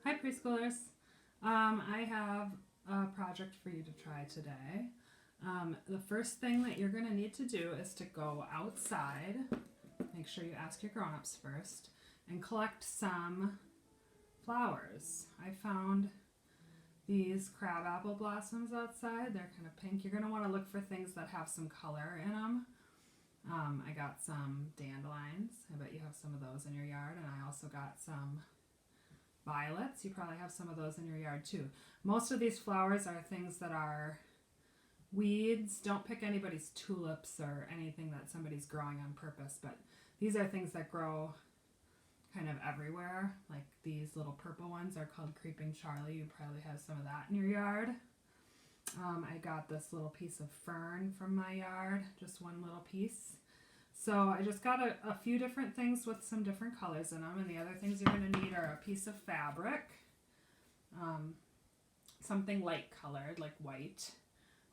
Hi preschoolers. I have a project for you to try today. The first thing that you're going to need to do is to go outside. Make sure you ask your grown-ups first and collect some flowers. I found these crabapple blossoms outside. They're kind of pink. You're going to want to look for things that have some color in them. I got some dandelions. I bet you have some of those in your yard. And I also got some violets. You probably have some of those in your yard too. Most of these flowers are things that are weeds. Don't pick anybody's tulips or anything that somebody's growing on purpose, but these are things that grow kind of everywhere. Like these little purple ones are called creeping Charlie. You probably have some of that in your yard. I got this little piece of fern from my yard, just one little piece. So I just got a few different things with some different colors in them, and the other things you're going to need are a piece of fabric, something light colored like white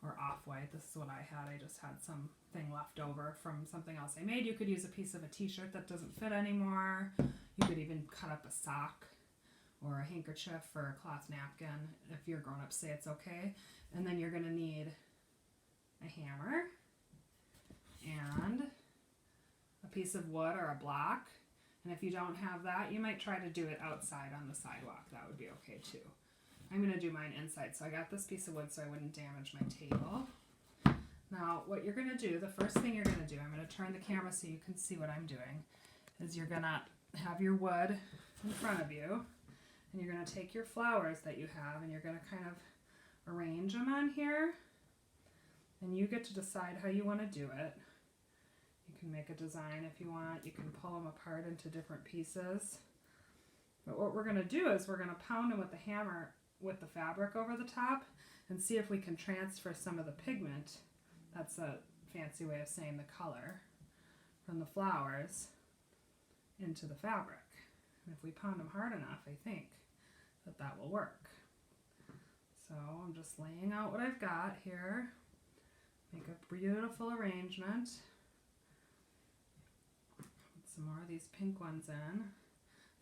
or off-white. This is what I had. I just had something left over from something else I made. You could use a piece of a t-shirt that doesn't fit anymore. You could even cut up a sock or a handkerchief or a cloth napkin if your grown-ups say it's okay. And then you're going to need a hammer and a piece of wood or a block. And if you don't have that, you might try to do it outside on the sidewalk. That would be okay too. I'm going to do mine inside. So I got this piece of wood so I wouldn't damage my table. Now what you're going to do, the first thing you're going to do, I'm going to turn the camera so you can see what I'm doing, is you're going to have your wood in front of you, and you're going to take your flowers that you have and you're going to kind of arrange them on here, and you get to decide how you want to do it. You can make a design if you want. You can pull them apart into different pieces. But what we're going to do is we're going to pound them with the hammer with the fabric over the top and see if we can transfer some of the pigment, that's a fancy way of saying the color, from the flowers into the fabric. And if we pound them hard enough, I think that will work. So I'm just laying out what I've got here. Make a beautiful arrangement. Put some more of these pink ones in.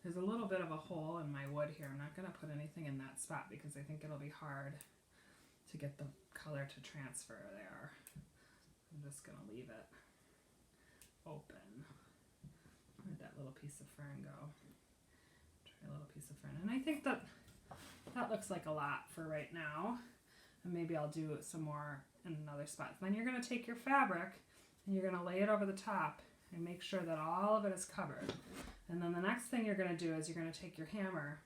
There's a little bit of a hole in my wood here. I'm not going to put anything in that spot because I think it'll be hard to get the color to transfer there. I'm just going to leave it open. Where'd that little piece of fern go? Try a little piece of fern. And I think that looks like a lot for right now. And maybe I'll do some more in another spot. Then you're going to take your fabric and you're going to lay it over the top and make sure that all of it is covered. And then the next thing you're going to do is you're going to take your hammer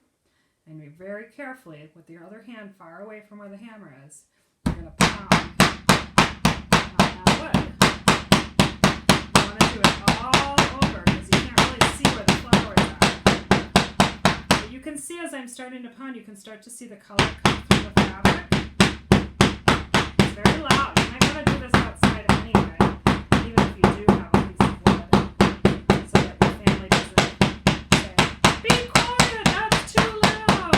and you very carefully, with your other hand far away from where the hammer is, you're going to pound on that wood. You want to do it all over because you can't really see where the flowers are. But you can see as I'm starting to pound, you can start to see the color come through the fabric. It's very loud. You might want to do this outside anyway, even if you do have a piece of wood, so that your family doesn't say, "Be quiet, that's too loud."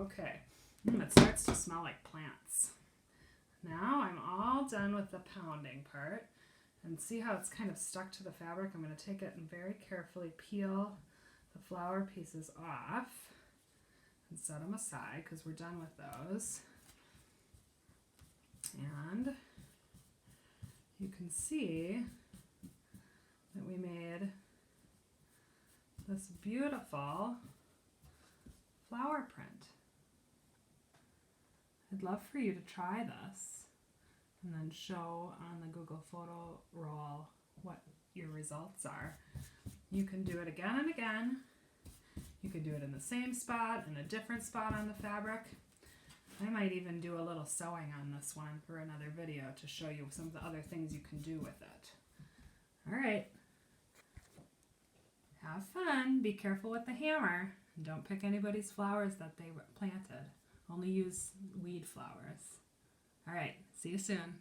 Okay, it starts to smell like plants. Now I'm all done with the pounding part. And see how it's kind of stuck to the fabric? I'm going to take it and very carefully peel the flower pieces off and set them aside because we're done with those. And you can see that we made this beautiful flower print. I'd love for you to try this and then show on the Google photo roll what your results are. You can do it again and again. You can do it in the same spot, in a different spot on the fabric. I might even do a little sewing on this one for another video to show you some of the other things you can do with it. All right. Have fun. Be careful with the hammer. And don't pick anybody's flowers that they planted. Only use weed flowers. All right. See you soon.